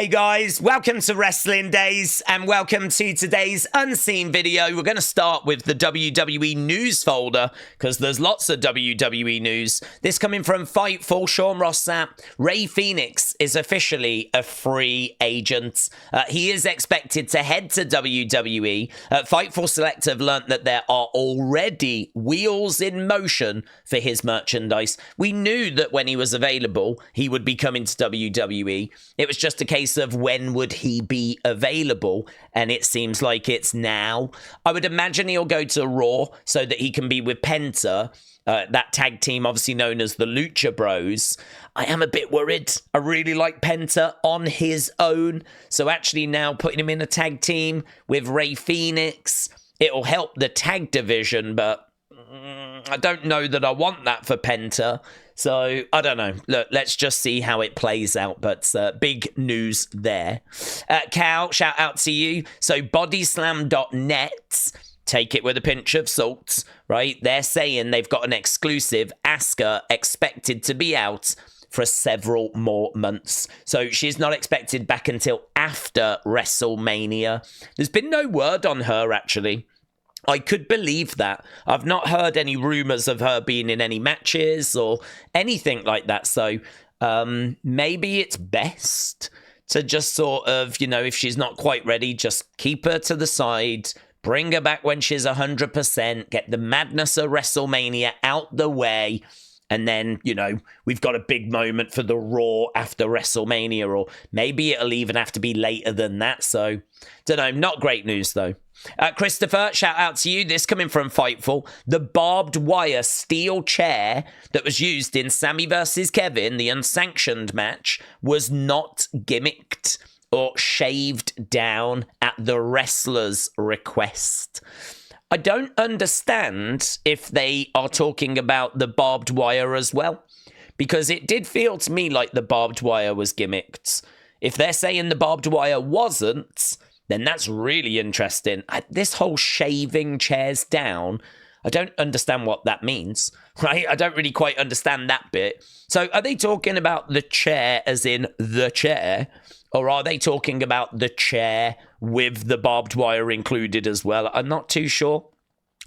Hey guys, welcome to Wrestling Days and welcome to today's unseen video. We're going to start with the WWE news folder because there's lots of WWE news. This coming from Fightful, Sean Rossap. Rey Fenix is officially a free agent. He is expected to head to WWE. Fightful Select have learnt that there are already wheels in motion for his merchandise. We knew that when he was available, he would be coming to WWE. It was just a case of when would he be available, and it seems like it's now. I would imagine he'll go to Raw so that he can be with Penta, that tag team obviously known as the Lucha Bros. I am a bit worried. I really like Penta on his own, so actually now putting him in a tag team with Rey Fenix, it'll help the tag division, but I don't know that I want that for Penta. So, I don't know. Look, let's just see how it plays out. But big news there. Cal, shout out to you. So, bodyslam.net, take it with a pinch of salt, right? They're saying they've got an exclusive. Asuka expected to be out for several more months. So, she's not expected back until after WrestleMania. There's been no word on her, actually. I could believe that. I've not heard any rumors of her being in any matches or anything like that. So maybe it's best to just sort of, you know, if she's not quite ready, just keep her to the side, bring her back when she's 100%, get the madness of WrestleMania out the way. And then, you know, we've got a big moment for the Raw after WrestleMania, or maybe it'll even have to be later than that. So, don't know. Not great news, though. Christopher, shout out to you. This coming from Fightful. The barbed wire steel chair that was used in Sami versus Kevin, the unsanctioned match, was not gimmicked or shaved down at the wrestler's request. I don't understand if they are talking about the barbed wire as well, because it did feel to me like the barbed wire was gimmicked. If they're saying the barbed wire wasn't, then that's really interesting. This whole shaving chairs down, I don't understand what that means, right? I don't really quite understand that bit. So are they talking about the chair as in the chair, or are they talking about the chair with the barbed wire included as well? I'm not too sure.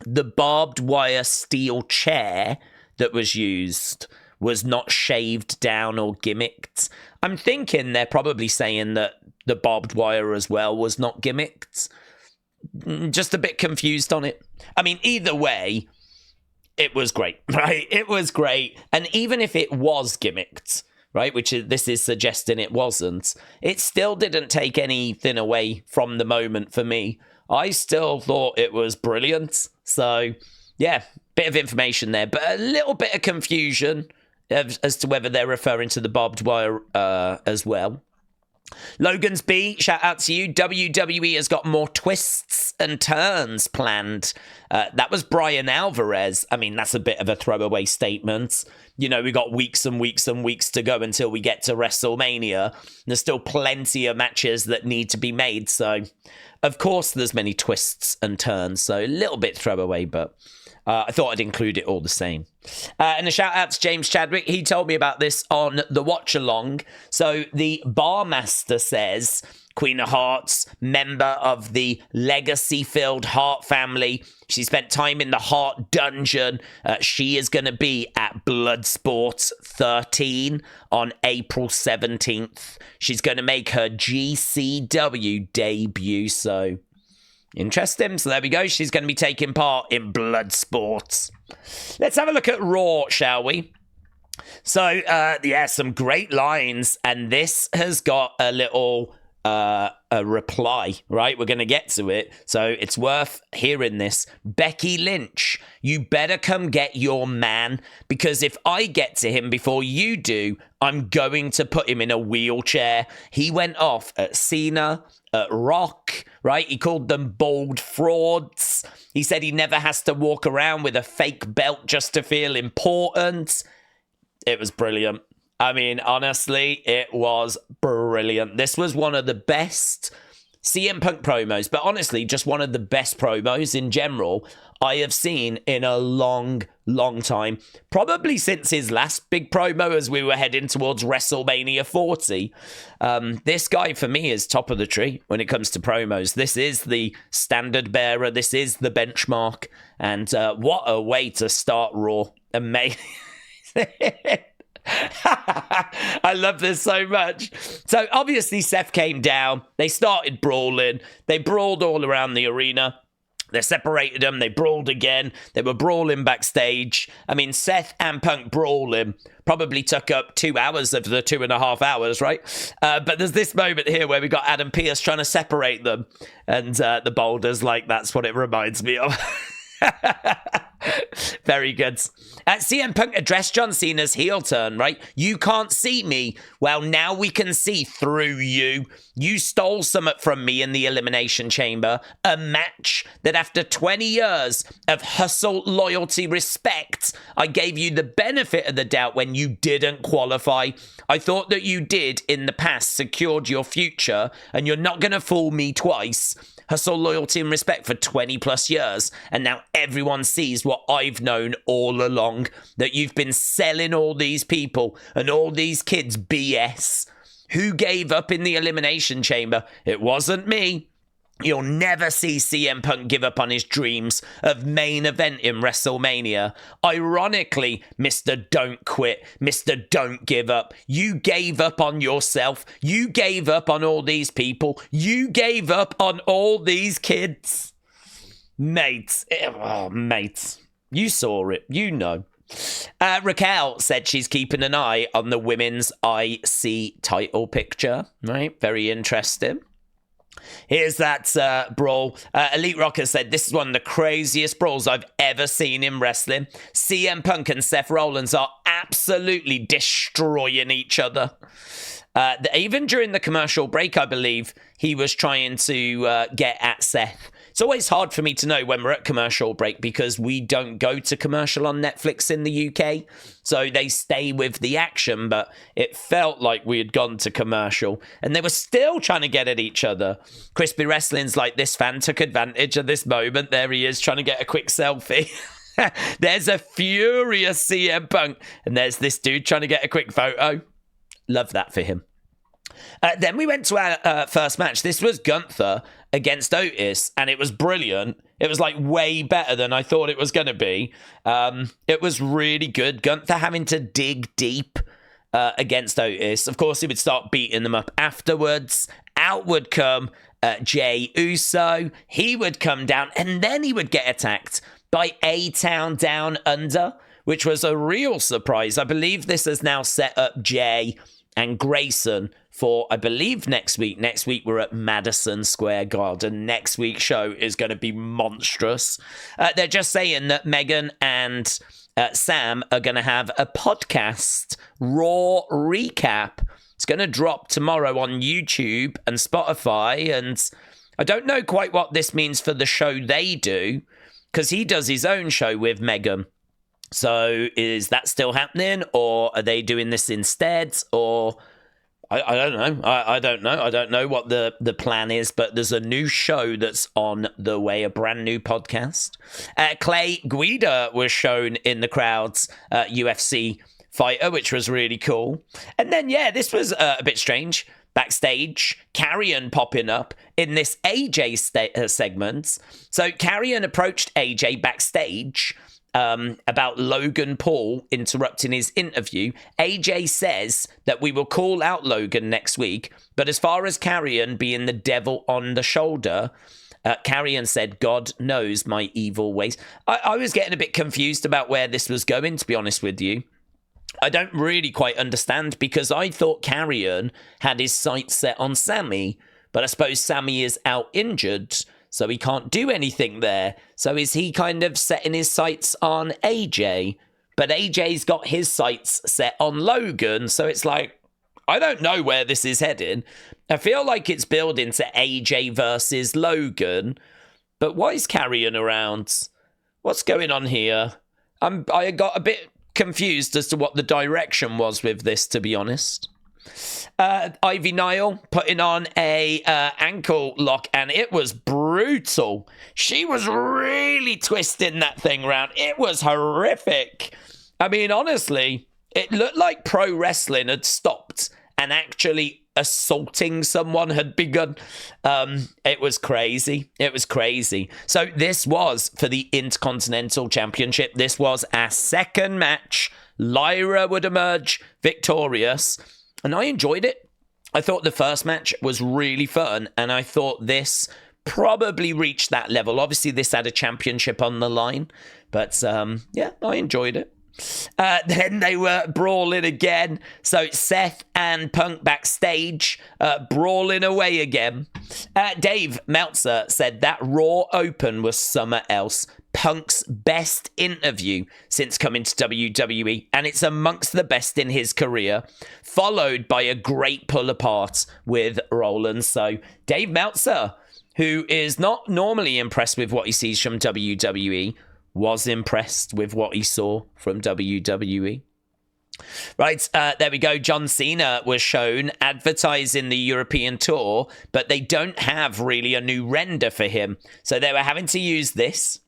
The barbed wire steel chair that was used was not shaved down or gimmicked. I'm thinking they're probably saying that the barbed wire as well was not gimmicked. Just a bit confused on it. I mean, either way, it was great, right? It was great. And even if it was gimmicked, right, which this is suggesting it wasn't, it still didn't take anything away from the moment for me. I still thought it was brilliant. So, yeah, bit of information there, but a little bit of confusion as to whether they're referring to the barbed wire as well. Logan's B, shout out to you. WWE has got more twists and turns planned. That was Brian Alvarez. I mean, that's a bit of a throwaway statement. You know, we got weeks and weeks and weeks to go until we get to WrestleMania. There's still plenty of matches that need to be made. So, of course, there's many twists and turns. So, a little bit throwaway, but I thought I'd include it all the same. And a shout out to James Chadwick. He told me about this on the watch along. So the Barmaster says Queen of Hearts, member of the legacy-filled Hart family. She spent time in the Hart Dungeon. She is going to be at Bloodsport 13 on April 17th. She's going to make her GCW debut, so interesting. So there we go. She's going to be taking part in Bloodsport. Let's have a look at Raw, shall we? So, yeah, some great lines. And this has got a little a reply, right? We're going to get to it. So it's worth hearing this. Becky Lynch, you better come get your man, because if I get to him before you do, I'm going to put him in a wheelchair. He went off at Cena, at Rock, right? He called them bold frauds. He said he never has to walk around with a fake belt just to feel important. It was brilliant. I mean, honestly, it was brilliant. This was one of the best CM Punk promos, but honestly, just one of the best promos in general I have seen in a long, long time. Probably since his last big promo as we were heading towards WrestleMania 40. This guy, for me, is top of the tree when it comes to promos. This is the standard bearer. This is the benchmark. And what a way to start Raw. Amazing. I love this so much. So obviously Seth came down. They started brawling. They brawled all around the arena. They separated them. They brawled again. They were brawling backstage. I mean, Seth and Punk brawling probably took up 2 hours of the 2.5 hours, right? But there's this moment here where we got Adam Pearce trying to separate them. And the boulders, like, that's what it reminds me of. Very good. CM Punk addressed John Cena's heel turn, right? You can't see me. Well, now we can see through you. You stole something from me in the Elimination Chamber. A match that after 20 years of hustle, loyalty, respect, I gave you the benefit of the doubt when you didn't qualify. I thought that you did in the past, secured your future, and you're not going to fool me twice. Hustle, loyalty, and respect for 20 plus years. And now everyone sees what I've known all along, that you've been selling all these people and all these kids BS. Who gave up in the Elimination Chamber? It wasn't me. You'll never see CM Punk give up on his dreams of main event in WrestleMania. Ironically, Mr. Don't Quit, Mr. Don't Give Up. You gave up on yourself. You gave up on all these people. You gave up on all these kids. Mate. Oh, mate. You saw it. You know. Raquel said she's keeping an eye on the women's IC title picture. Right? Very interesting. Here's that brawl. Elite Rocker said, this is one of the craziest brawls I've ever seen in wrestling. CM Punk and Seth Rollins are absolutely destroying each other. Even during the commercial break, I believe, he was trying to get at Seth. It's always hard for me to know when we're at commercial break because we don't go to commercial on Netflix in the UK. So they stay with the action, but it felt like we had gone to commercial and they were still trying to get at each other. Crispy Wrestling's like, this fan took advantage of this moment. There he is trying to get a quick selfie. There's a furious CM Punk and there's this dude trying to get a quick photo. Love that for him. Then we went to our first match. This was Gunther against Otis, and it was brilliant. It was like way better than I thought it was going to be. It was really good. Gunther having to dig deep against Otis. Of course, he would start beating them up afterwards. Out would come Jey Uso. He would come down, and then he would get attacked by A-Town Down Under, which was a real surprise. I believe this has now set up Jey and Grayson for, I believe, next week. Next week, we're at Madison Square Garden. Next week's show is going to be monstrous. They're just saying that Megan and Sam are going to have a podcast Raw recap. It's going to drop tomorrow on YouTube and Spotify. And I don't know quite what this means for the show they do, because he does his own show with Megan. So is that still happening, or are they doing this instead? Or I don't know. I don't know. I don't know what the plan is, but there's a new show that's on the way, a brand new podcast. Clay Guida was shown in the crowd's UFC fighter, which was really cool. And then, yeah, this was a bit strange. Backstage, Karrion popping up in this AJ segment. So Karrion approached AJ backstage about Logan Paul interrupting his interview. AJ says that we will call out Logan next week, but as far as Karrion being the devil on the shoulder, Karrion said, God knows my evil ways. I was getting a bit confused about where this was going, to be honest with you. I don't really quite understand, because I thought Karrion had his sights set on Sami, but I suppose Sami is out injured, so he can't do anything there. So is he kind of setting his sights on AJ? But AJ's got his sights set on Logan, so it's like, I don't know where this is heading. I feel like it's building to AJ versus Logan, but why is Karrion around? What's going on here? I got a bit confused as to what the direction was with this, to be honest. Ivy Nile putting on a ankle lock, and it was brutal. She was really twisting that thing around. It was horrific. I mean, honestly, it looked like pro wrestling had stopped and actually assaulting someone had begun. It was crazy. It was crazy. So this was for the Intercontinental Championship. This was our second match. Lyra would emerge victorious, and I enjoyed it. I thought the first match was really fun, and I thought this probably reached that level. Obviously, this had a championship on the line, but yeah, I enjoyed it. Then they were brawling again. So Seth and Punk backstage, brawling away again. Dave Meltzer said that Raw Open was somewhere else. Punk's best interview since coming to WWE, and it's amongst the best in his career, followed by a great pull apart with Rollins. So Dave Meltzer, who is not normally impressed with what he sees from WWE, was impressed with what he saw from WWE. Right, there we go. John Cena was shown advertising the European tour, but they don't have really a new render for him. So they were having to use this.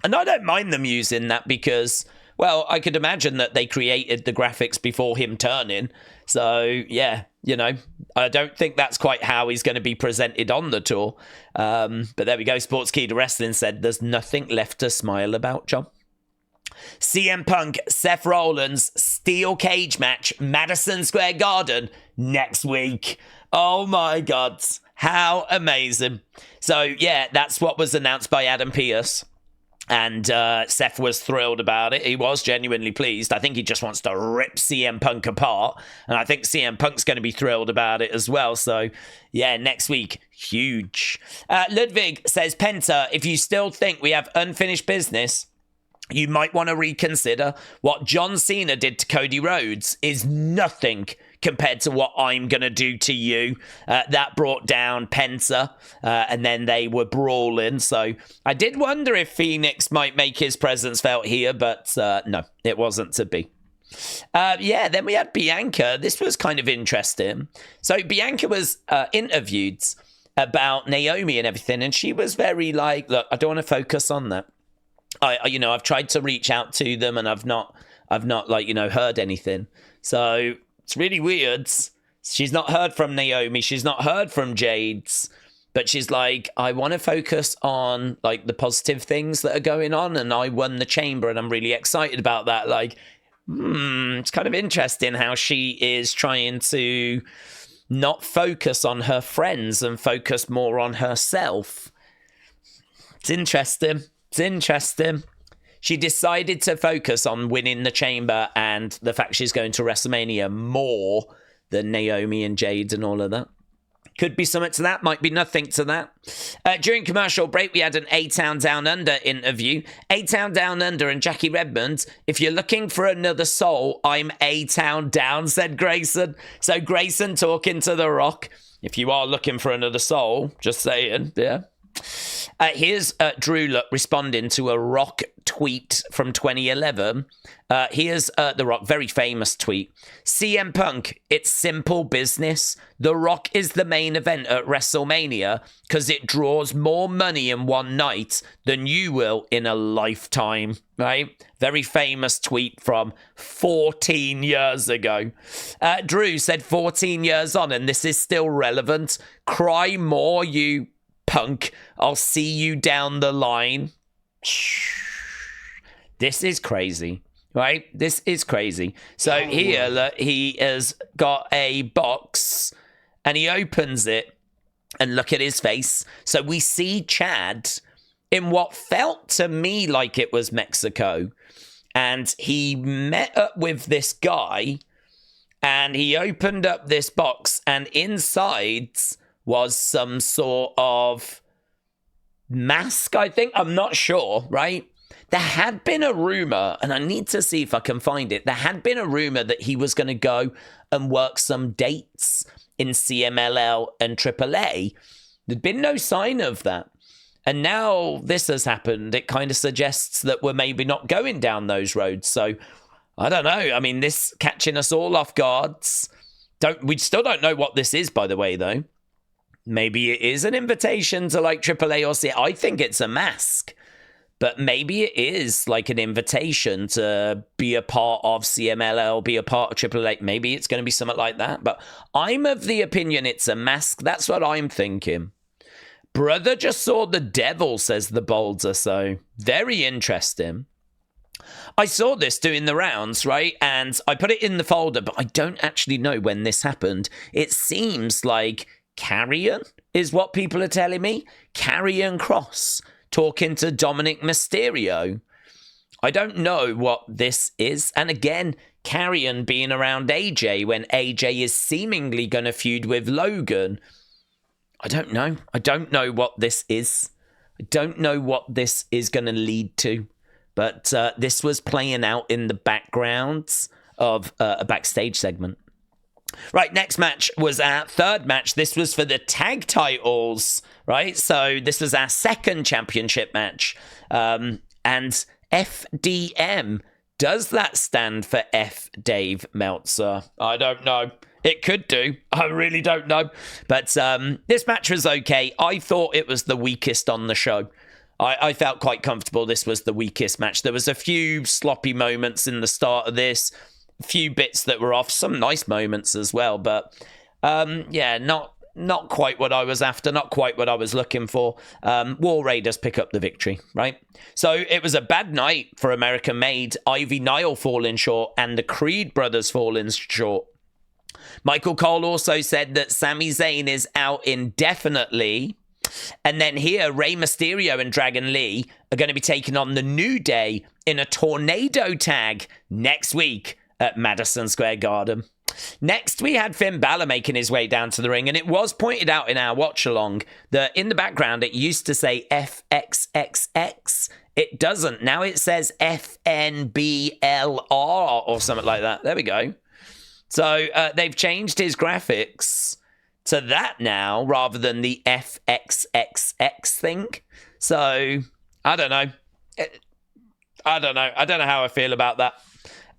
And I don't mind them using that because, well, I could imagine that they created the graphics before him turning. So, yeah, you know, I don't think that's quite how he's going to be presented on the tour. But there we go. Sports Key to Wrestling said there's nothing left to smile about, John. CM Punk, Seth Rollins, steel cage match, Madison Square Garden next week. Oh, my God. How amazing. So, yeah, that's what was announced by Adam Pearce. And Seth was thrilled about it. He was genuinely pleased. I think he just wants to rip CM Punk apart. And I think CM Punk's going to be thrilled about it as well. So, yeah, next week, huge. Ludwig says, Penta, if you still think we have unfinished business, you might want to reconsider. What John Cena did to Cody Rhodes is nothing compared to what I'm going to do to you. That brought down Penta, and then they were brawling. So I did wonder if Phoenix might make his presence felt here, but no, it wasn't to be. Yeah, then we had Bianca. This was kind of interesting. So Bianca was interviewed about Naomi and everything, and she was very like, look, I don't want to focus on that. I've tried to reach out to them, and I've not heard anything. So it's really weird. She's not heard from Naomi. She's not heard from Jade's, but she's like, I want to focus on like the positive things that are going on, and I won the chamber, and I'm really excited about that. Like, it's kind of interesting how she is trying to not focus on her friends and focus more on herself. It's interesting. It's interesting. She decided to focus on winning the chamber and the fact she's going to WrestleMania more than Naomi and Jade and all of that. Could be something to that, might be nothing to that. During commercial break, we had an A-Town Down Under interview. A-Town Down Under and Jackie Redmond, if you're looking for another soul, I'm A-Town Down, said Grayson. So Grayson talking to The Rock. If you are looking for another soul, just saying, yeah. Here's Drew responding to a Rock tweet from 2011. Here's The Rock, very famous tweet. CM Punk, it's simple business. The Rock is the main event at WrestleMania because it draws more money in one night than you will in a lifetime, right? Very famous tweet from 14 years ago. Drew said 14 years on, and this is still relevant. Cry more, you Punk. I'll see you down the line. This is crazy, right? This is crazy. So here, look, he has got a box and he opens it and look at his face. So we see Chad in what felt to me like it was Mexico. And he met up with this guy and he opened up this box, and inside was some sort of mask, I think. I'm not sure, right? There had been a rumor, and I need to see if I can find it. There had been a rumor that he was going to go and work some dates in CMLL and AAA. There'd been no sign of that. And now this has happened. It kind of suggests that we're maybe not going down those roads. So, I don't know. I mean, this catching us all off guards. We still don't know what this is, by the way, though. Maybe it is an invitation to like AAA or C. I think it's a mask. But maybe it is like an invitation to be a part of CMLL, be a part of AAA. Maybe it's going to be something like that. But I'm of the opinion it's a mask. That's what I'm thinking. Brother just saw the devil, says the Boulder. So very interesting. I saw this doing the rounds, right? And I put it in the folder, but I don't actually know when this happened. It seems like Karrion is what people are telling me. Karrion Kross talking to Dominik Mysterio. I don't know what this is. And again, Karrion being around AJ when AJ is seemingly going to feud with Logan. I don't know. I don't know what this is. I don't know what this is going to lead to. But this was playing out in the backgrounds of a backstage segment. Right, next match was our third match. This was for the tag titles, right? So this was our second championship match. And FDM, does that stand for F Dave Meltzer? I don't know. It could do. I really don't know. But this match was okay. I thought it was the weakest on the show. I felt quite comfortable this was the weakest match. There was a few sloppy moments in the start of this. Few bits that were off, some nice moments as well, but yeah, not quite what I was after, not quite what I was looking for. War Raiders pick up the victory, right? So it was a bad night for American Made. Ivy Nile falling short and the Creed brothers falling short. Michael Cole also said that Sami Zayn is out indefinitely. And then here, Rey Mysterio and Dragon Lee are going to be taking on the New Day in a tornado tag next week at Madison Square Garden. Next, we had Finn Balor making his way down to the ring, and it was pointed out in our watch-along that in the background it used to say FXXX. It doesn't. Now it says FNBLR or something like that. There we go. So they've changed his graphics to that now rather than the FXXX thing. So, I don't know. I don't know how I feel about that.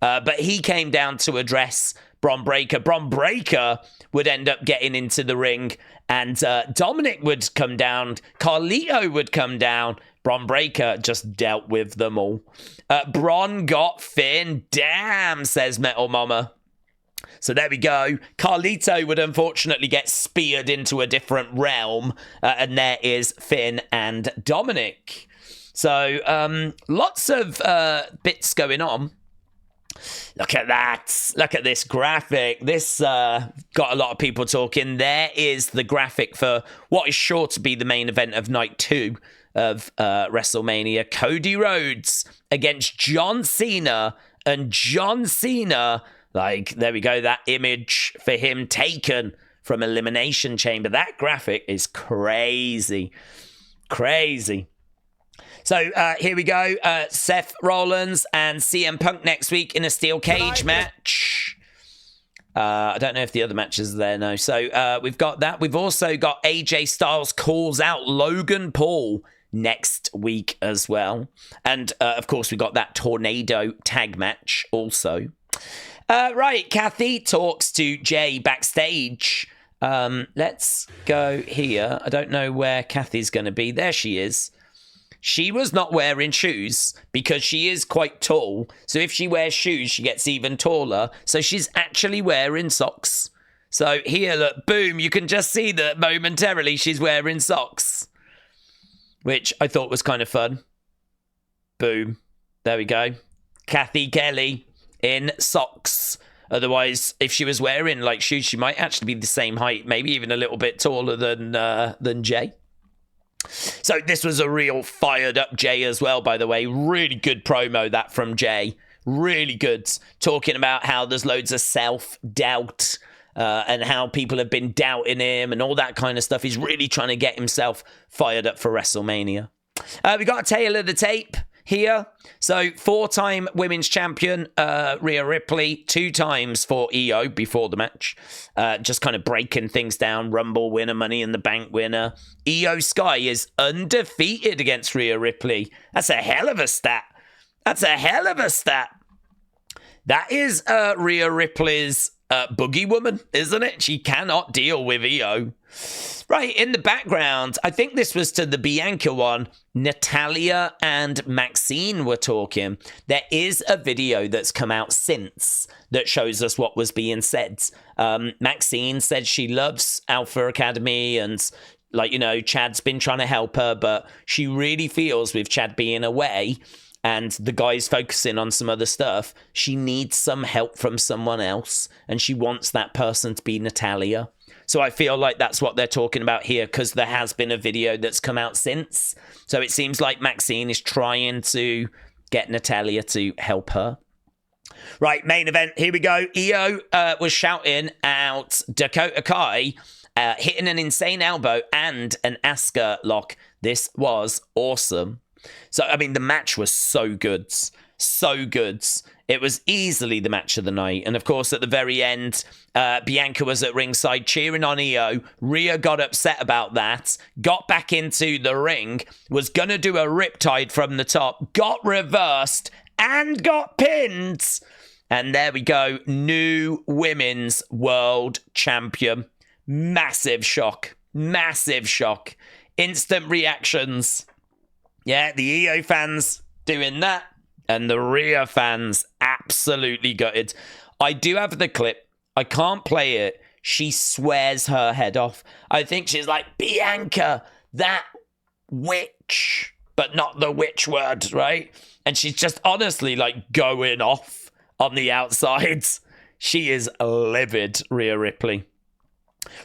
But he came down to address Bron Breakker. Bron Breakker would end up getting into the ring, and Dominik would come down. Carlito would come down. Bron Breakker just dealt with them all. Bron got Finn. Damn, says Metal Mama. So there we go. Carlito would unfortunately get speared into a different realm, and there is Finn and Dominik. So lots of bits going on. Look at that. Look at this graphic. This got a lot of people talking. There is the graphic for what is sure to be the main event of night 2 of WrestleMania. Cody Rhodes against John Cena. And John Cena, like, there we go. That image for him taken from Elimination Chamber. That graphic is crazy. Crazy. So here we go. Seth Rollins and CM Punk next week in a steel cage match. I don't know if the other matches are there, no. So we've got that. We've also got AJ Styles calls out Logan Paul next week as well. And, of course, we got that tornado tag match also. Right, Cathy talks to Jey backstage. Let's go here. I don't know where Cathy's going to be. There she is. She was not wearing shoes because she is quite tall. So if she wears shoes, she gets even taller. So she's actually wearing socks. So here, look, boom, you can just see that momentarily she's wearing socks, which I thought was kind of fun. Boom. There we go. Cathy Kelley in socks. Otherwise, if she was wearing like shoes, she might actually be the same height, maybe even a little bit taller than Jey. So this was a real fired up Jey as well, by the way. Really good promo that from Jey. Really good. Talking about how there's loads of self-doubt and how people have been doubting him and all that kind of stuff. He's really trying to get himself fired up for WrestleMania. We got a tail of the tape here. So 4-time women's champion Rhea Ripley, 2 times for Iyo before the match. Just kind of breaking things down. Rumble winner, Money in the Bank winner. Iyo Sky is undefeated against Rhea Ripley. That's a hell of a stat. That's a hell of a stat. That is Rhea Ripley's Boogie Woman, isn't it? She cannot deal with Iyo. Right, in the background, I think this was to the Bianca one, Natalya and Maxxine were talking. There is a video that's come out since that shows us what was being said. Maxxine said she loves Alpha Academy and, like, you know, Chad's been trying to help her, but she really feels with Chad being away and the guys focusing on some other stuff, she needs some help from someone else, and she wants that person to be Natalya. So I feel like that's what they're talking about here, because there has been a video that's come out since. So it seems like Maxxine is trying to get Natalya to help her. Right, main event, here we go. Iyo was shouting out Dakota Kai, hitting an insane elbow and an Asuka lock. This was awesome. So, I mean, the match was so good. So good. It was easily the match of the night. And, of course, at the very end, Bianca was at ringside cheering on Iyo. Rhea got upset about that, got back into the ring, was going to do a riptide from the top, got reversed, and got pinned. And there we go. New Women's World Champion. Massive shock. Massive shock. Instant reactions. Yeah, the Iyo fans doing that. And the Rhea fans absolutely gutted. I do have the clip. I can't play it. She swears her head off. I think she's like, Bianca, that witch. But not the witch word, right? And she's just honestly like going off on the outside. She is livid, Rhea Ripley.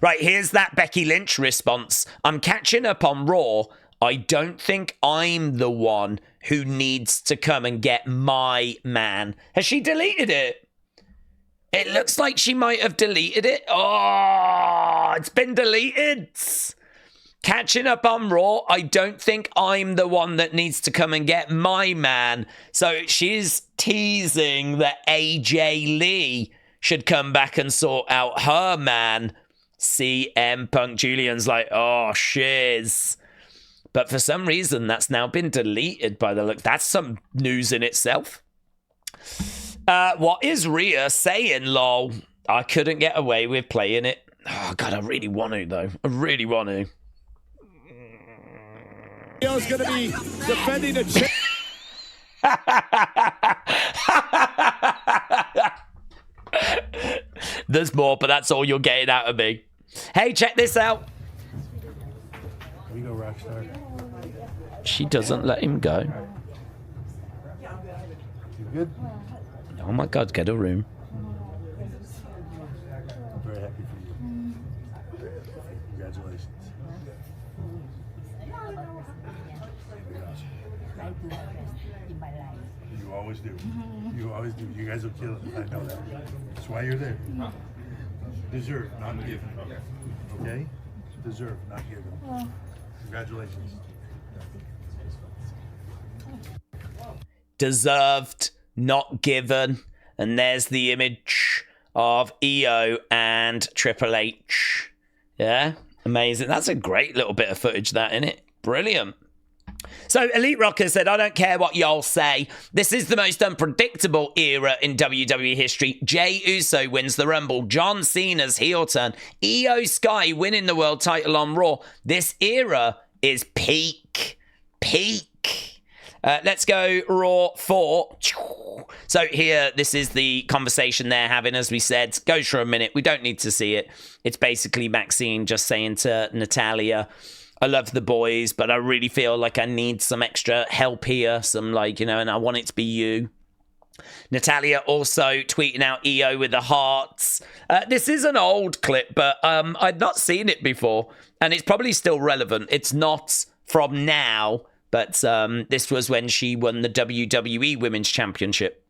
Right, here's that Becky Lynch response. I'm catching up on Raw. I don't think I'm the one who needs to come and get my man. Has she deleted it? It looks like she might have deleted it. Oh, it's been deleted. Catching up on Raw. I don't think I'm the one that needs to come and get my man. So she's teasing that AJ Lee should come back and sort out her man. CM Punk. Julian's like, oh, shiz. But for some reason, that's now been deleted by the look. That's some news in itself. What is Rhea saying, lol? I couldn't get away with playing it. Oh, God, I really want to, though. I really want to. Rhea's going to be defending the There's more, but that's all you're getting out of me. Hey, check this out. We go Rockstar. She doesn't let him go. You good? Oh my God, get a room. I'm very happy for you. Very happy for you. Congratulations. You always do. You always do. You guys will kill it. I know that. That's why you're there. Deserve, not given. Okay? Deserve, not given. Congratulations. Deserved, not given. And there's the image of Iyo and Triple H. Yeah, amazing. That's a great little bit of footage, that, isn't it? Brilliant. So Elite Rocker said, I don't care what y'all say. This is the most unpredictable era in WWE history. Jey Uso wins the Rumble. John Cena's heel turn. Iyo Sky winning the world title on Raw. This era is peak. Peak. Let's go Raw 4. So here, this is the conversation they're having, as we said. Goes for a minute. We don't need to see it. It's basically Maxxine just saying to Natalya, I love the boys, but I really feel like I need some extra help here. Some, like, you know, and I want it to be you. Natalya also tweeting out Iyo with the hearts. This is an old clip, but I'd not seen it before. And it's probably still relevant. It's not from now, but this was when she won the WWE Women's Championship.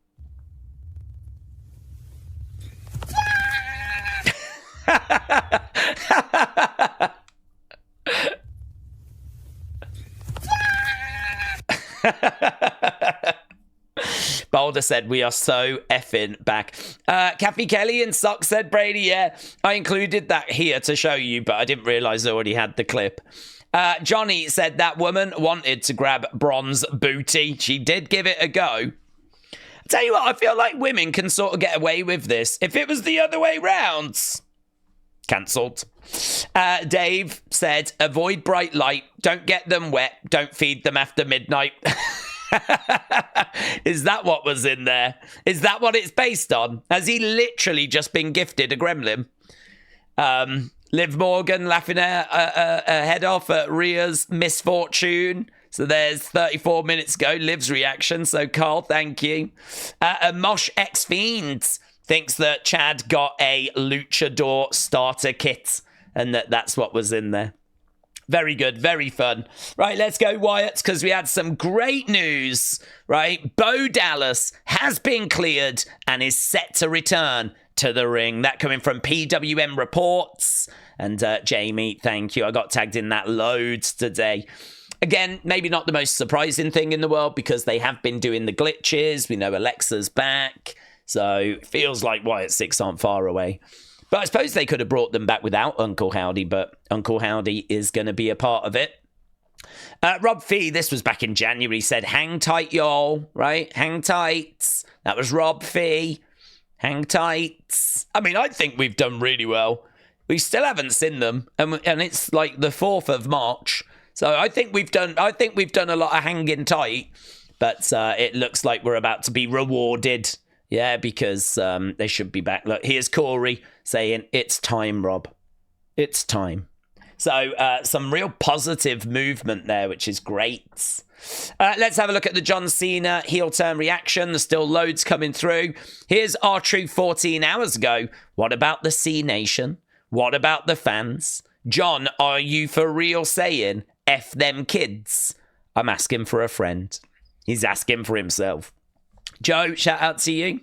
Boulder said, we are so effing back. Cathy Kelley and Sock said, Brady, yeah, I included that here to show you, but I didn't realise I already had the clip. Johnny said that woman wanted to grab Bronze booty. She did give it a go. Tell you what, I feel like women can sort of get away with this. If it was the other way round, cancelled. Dave said, avoid bright light, don't get them wet, don't feed them after midnight. Is that what was in there? Is that what it's based on? Has he literally just been gifted a gremlin? Liv Morgan laughing her head off at Rhea's misfortune. So there's 34 minutes ago, Liv's reaction. So Carl, thank you. Mosh X Fiends thinks that Chad got a luchador starter kit and that's what was in there. Very good, very fun. Right, let's go, Wyatt, because we had some great news, right? Bo Dallas has been cleared and is set to return to the ring. That coming from PWM Reports. And Jamie, thank you. I got tagged in that loads today. Again, maybe not the most surprising thing in the world because they have been doing the glitches. We know Alexa's back. So it feels like Wyatt 6 aren't far away. But I suppose they could have brought them back without Uncle Howdy, but Uncle Howdy is going to be a part of it. Rob Fee, this was back in January, said, hang tight, y'all, right? Hang tight. That was Rob Fee. Hang tight. I mean, I think we've done really well. We still haven't seen them, and it's like the 4th of March. So I think we've done a lot of hanging tight, but it looks like we're about to be rewarded. Yeah, because they should be back. Look, here's Corey saying, it's time, Rob. It's time. So some real positive movement there, which is great. Let's have a look at the John Cena heel turn reaction. There's still loads coming through. Here's R-Truth 14 hours ago. What about the C Nation? What about the fans? John, are you for real saying, F them kids? I'm asking for a friend. He's asking for himself. Joe, shout out to you.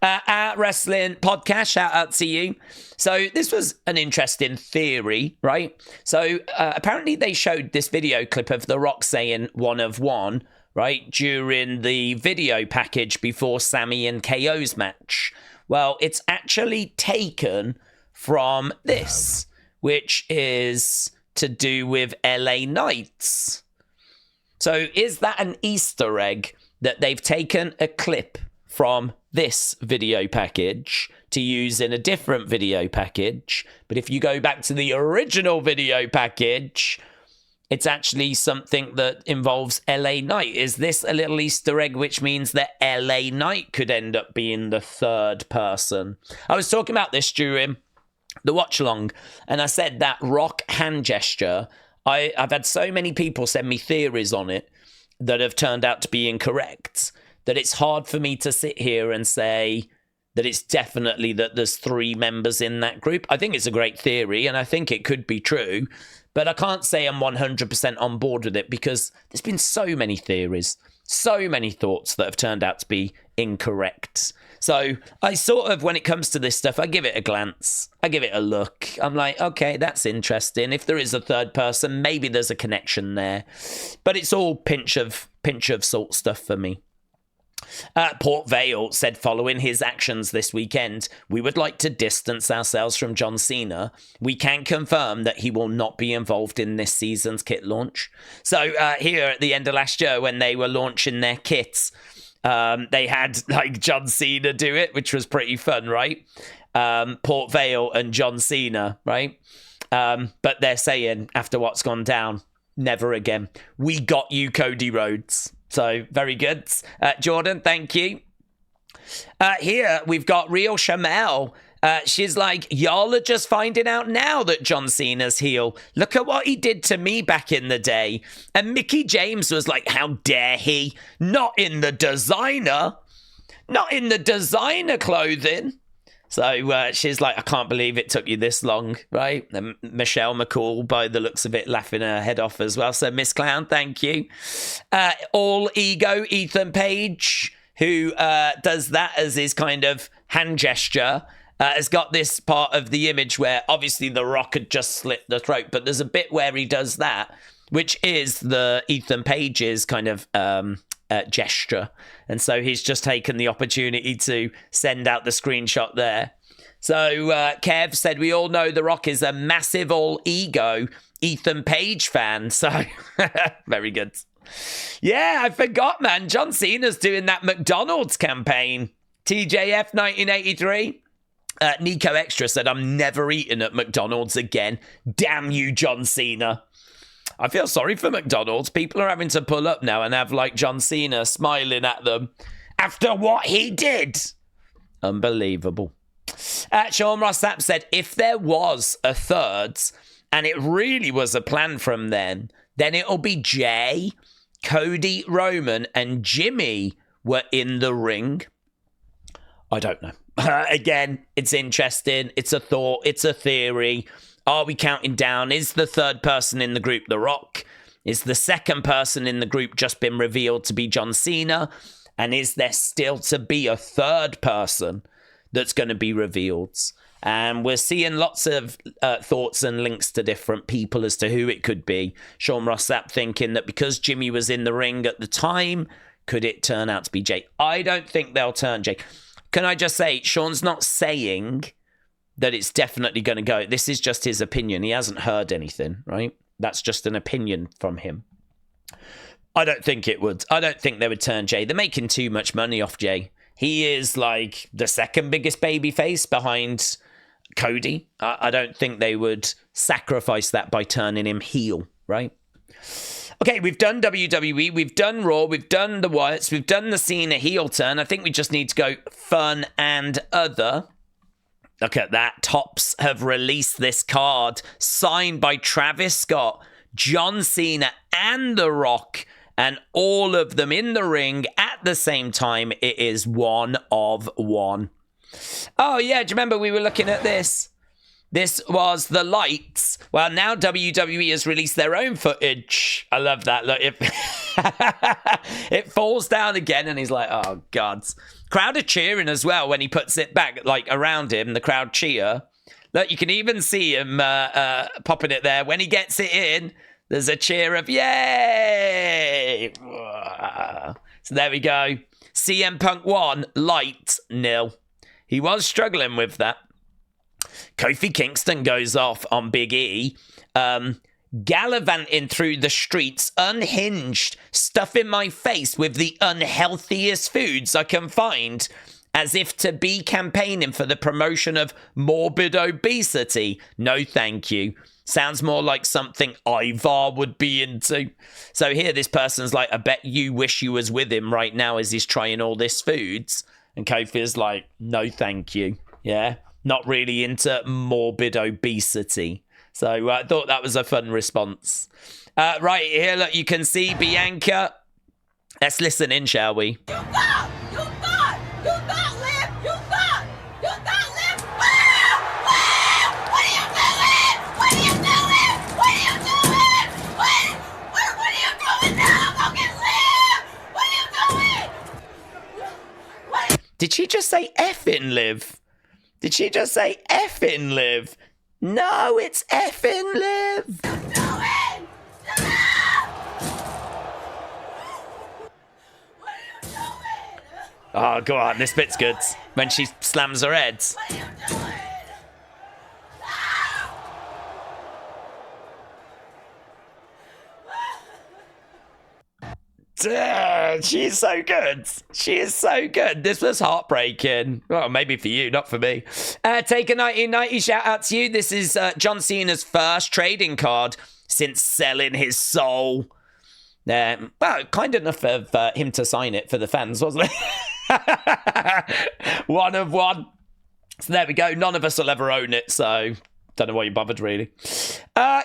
At Wrestling Podcast, shout out to you. So this was an interesting theory, right? So apparently they showed this video clip of The Rock saying 1 of 1, right, during the video package before Sami and KO's match. Well, it's actually taken from this, which is to do with LA Knights. So is that an Easter egg that they've taken a clip from this video package to use in a different video package? But if you go back to the original video package, it's actually something that involves LA Knight. Is this a little Easter egg, which means that LA Knight could end up being the third person? I was talking about this during the watch along, and I said that Rock hand gesture, I've had so many people send me theories on it that have turned out to be incorrect, that it's hard for me to sit here and say that it's definitely that there's 3 members in that group. I think it's a great theory, and I think it could be true, but I can't say I'm 100% on board with it because there's been so many theories, so many thoughts that have turned out to be incorrect. So I sort of, when it comes to this stuff, I give it a glance. I give it a look. I'm like, okay, that's interesting. If there is a third person, maybe there's a connection there. But it's all pinch of salt stuff for me. Port Vale said, following his actions this weekend, we would like to distance ourselves from John Cena. We can confirm that he will not be involved in this season's kit launch. So here at the end of last year, when they were launching their kits, they had like John Cena do it, which was pretty fun, right? Port Vale and John Cena, right? But they're saying, after what's gone down, never again. We got you, Cody Rhodes. So very good. Jordan, thank you. Here we've got Real Shamel. She's like, y'all are just finding out now that John Cena's heel. Look at what he did to me back in the day. And Mickey James was like, how dare he? Not in the designer. Not in the designer clothing. So she's like, I can't believe it took you this long, right? And Michelle McCall, by the looks of it, laughing her head off as well. So Miss Clown, thank you. All Ego, Ethan Page, who does that as his kind of hand gesture, has got this part of the image where obviously The Rock had just slit the throat, but there's a bit where he does that, which is the Ethan Page's kind of gesture. And so he's just taken the opportunity to send out the screenshot there. So Kev said, we all know The Rock is a massive All Ego Ethan Page fan. So very good. Yeah, I forgot, man. John Cena's doing that McDonald's campaign. TJF 1983. Nico Extra said, I'm never eating at McDonald's again. Damn you, John Cena. I feel sorry for McDonald's. People are having to pull up now and have, like, John Cena smiling at them after what he did. Unbelievable. Sean Ross Sapp said, if there was a third, and it really was a plan from then it'll be Jey, Cody, Roman, and Jimmy were in the ring. I don't know. Again, it's interesting. It's a thought. It's a theory. Are we counting down? Is the third person in the group The Rock? Is the second person in the group just been revealed to be John Cena? And is there still to be a third person that's going to be revealed? And we're seeing lots of thoughts and links to different people as to who it could be. Sean Ross Sapp thinking that because Jimmy was in the ring at the time, could it turn out to be Jey? I don't think they'll turn Jey. Can I just say, Sean's not saying that it's definitely going to go. This is just his opinion. He hasn't heard anything, right? That's just an opinion from him. I don't think it would. I don't think they would turn Jey. They're making too much money off Jey. He is like the second biggest babyface behind Cody. I don't think they would sacrifice that by turning him heel, right? Okay, we've done WWE, we've done Raw, we've done the Wyatts, we've done the Cena heel turn. I think we just need to go fun and other. Look at that. Topps have released this card signed by Travis Scott, John Cena, and The Rock, and all of them in the ring at the same time. It is 1 of 1. Oh, yeah, do you remember we were looking at this? This was the lights. Well, now WWE has released their own footage. I love that. Look, it falls down again, and he's like, oh, God. Crowd are cheering as well when he puts it back, like, around him. The crowd cheer. Look, you can even see him popping it there. When he gets it in, there's a cheer of, yay! So there we go. CM Punk 1, light 0. He was struggling with that. Kofi Kingston goes off on Big E, gallivanting through the streets, unhinged, stuffing my face with the unhealthiest foods I can find, as if to be campaigning for the promotion of morbid obesity. No, thank you. Sounds more like something Ivar would be into. So here this person's like, I bet you wish you was with him right now as he's trying all this foods. And Kofi's like, no, thank you. Yeah. Not really into morbid obesity. So I thought that was a fun response. Right here, look, you can see Bianca. Let's listen in, shall we? You thought, Liv. You thought, Liv. What are you doing? What are you doing? What are you doing? What are you doing now? Go get Liv. What are you doing? Did she just say effing Liv? Did she just say effing Liv? No, it's effing Liv. What are you doing? What are you doing? Oh, go on. This bit's good. When she slams her head. What are you doing? She's so good. She is so good. This was heartbreaking. Well, maybe for you, not for me. Take a 1990 shout out to you. This is John Cena's first trading card since selling his soul. Well, kind enough of him to sign it for the fans, wasn't it? 1 of 1. So there we go. None of us will ever own it, so don't know why you bothered, really.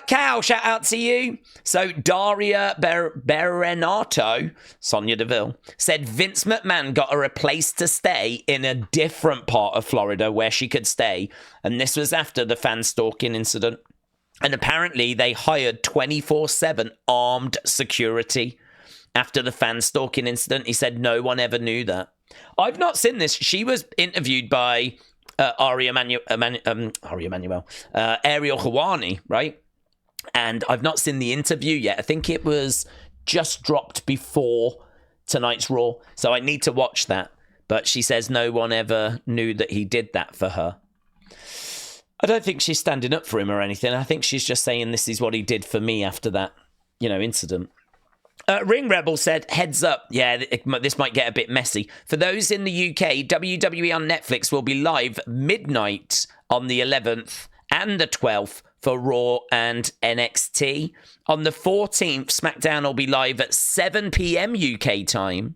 Cal, shout out to you. So Daria Berenato, Sonya Deville, said Vince McMahon got her a place to stay in a different part of Florida where she could stay. And this was after the fan stalking incident. And apparently they hired 24/7 armed security after the fan stalking incident. He said no one ever knew that. I've not seen this. She was interviewed by Ariel Helwani, right? And I've not seen the interview yet. I think it was just dropped before tonight's Raw, so I need to watch that. But she says no one ever knew that he did that for her. I don't think she's standing up for him or anything. I think she's just saying this is what he did for me after that, incident. Ring Rebel said, heads up. Yeah, this might get a bit messy. For those in the UK, WWE on Netflix will be live midnight on the 11th and the 12th for Raw and NXT. On the 14th, SmackDown will be live at 7 p.m. UK time.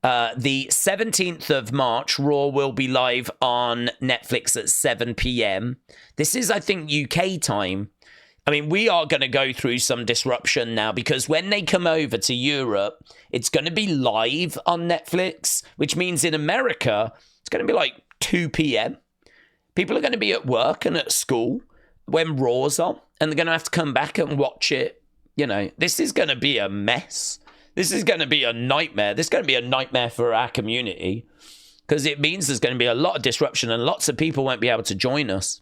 The 17th of March, Raw will be live on Netflix at 7 p.m. This is, I think, UK time. I mean, we are going to go through some disruption now because when they come over to Europe, it's going to be live on Netflix, which means in America, it's going to be like 2 p.m. People are going to be at work and at school when Raw's on, and they're going to have to come back and watch it. You know, this is going to be a mess. This is going to be a nightmare. This is going to be a nightmare for our community because it means there's going to be a lot of disruption and lots of people won't be able to join us.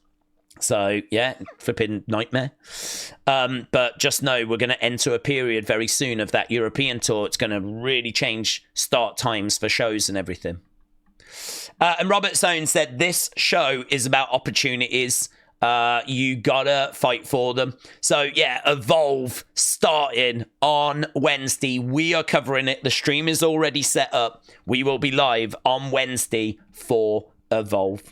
So, yeah, flipping nightmare. But just know we're going to enter a period very soon of that European tour. It's going to really change start times for shows and everything. And Robert Stone said, this show is about opportunities. You gotta fight for them. So, yeah, Evolve starting on Wednesday. We are covering it. The stream is already set up. We will be live on Wednesday for Evolve.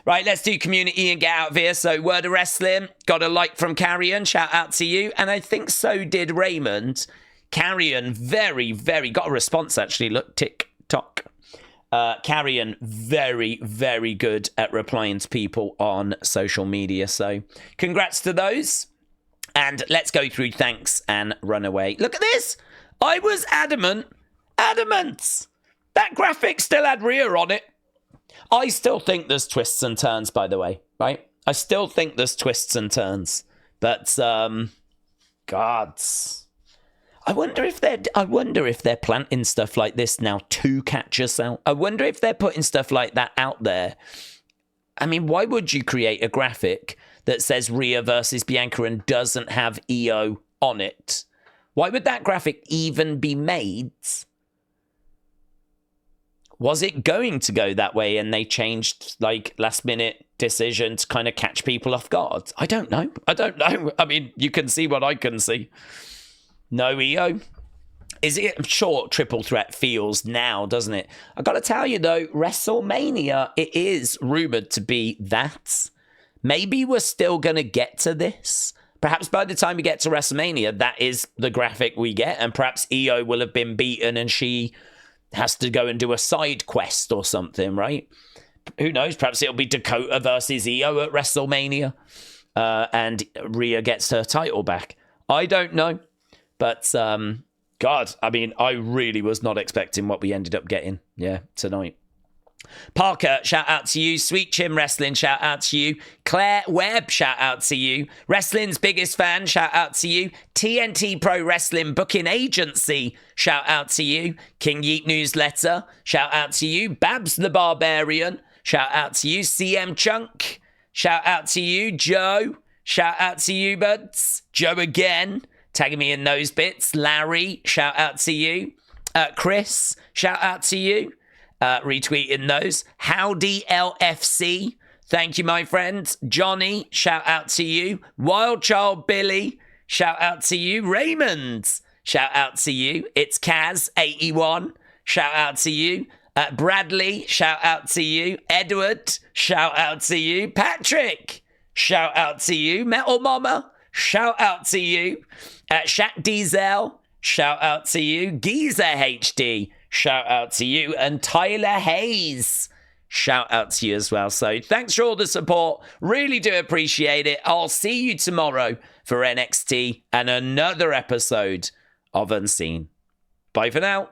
Right, let's do community and get out of here. So, Word of Wrestling, got a like from Karrion, shout out to you. And I think so did Raymond. Karrion, very, very, got a response actually. Look, tick-tock. Karrion, very, very good at replying to people on social media. So, congrats to those. And let's go through thanks and run away. Look at this. I was adamant. That graphic still had Rhea on it. I still think there's twists and turns, by the way, right? I still think there's twists and turns. But, gods. I wonder if they're planting stuff like this now to catch us out. I wonder if they're putting stuff like that out there. I mean, why would you create a graphic that says Rhea versus Bianca and doesn't have Iyo on it? Why would that graphic even be made? Was it going to go that way and they changed, like, last-minute decision to kind of catch people off guard? I don't know. I mean, you can see what I can see. No Iyo. Is it? I'm sure Triple Threat feels now, doesn't it? I got to tell you, though, WrestleMania, it is rumoured to be that. Maybe we're still going to get to this. Perhaps by the time we get to WrestleMania, that is the graphic we get. And perhaps Iyo will have been beaten and she has to go and do a side quest or something, right? Who knows? Perhaps it'll be Dakota versus Iyo at WrestleMania. And Rhea gets her title back. I don't know. But, God, I mean, I really was not expecting what we ended up getting, tonight. Parker, shout out to you. Sweet Chim Wrestling, shout out to you. Claire Webb, shout out to you. Wrestling's biggest fan, shout out to you. TNT Pro Wrestling Booking Agency, shout out to you. King Yeet Newsletter, shout out to you. Babs the Barbarian, shout out to you. CM Chunk, shout out to you. Joe, shout out to you, buds. Joe again, tagging me in those bits. Larry, shout out to you. Chris, shout out to you. Retweeting those. Howdy LFC, thank you, my friends. Johnny, shout out to you. Wild Child Billy, shout out to you. Raymond, shout out to you. It's Kaz81, shout out to you. Bradley, shout out to you. Edward, shout out to you. Patrick, shout out to you. Metal Mama, shout out to you. Shaq Diesel, shout out to you. Geezer HD, shout out to you. And Tyler Hayes, shout out to you as well. So thanks for all the support. Really do appreciate it. I'll see you tomorrow for NXT and another episode of Unseen. Bye for now.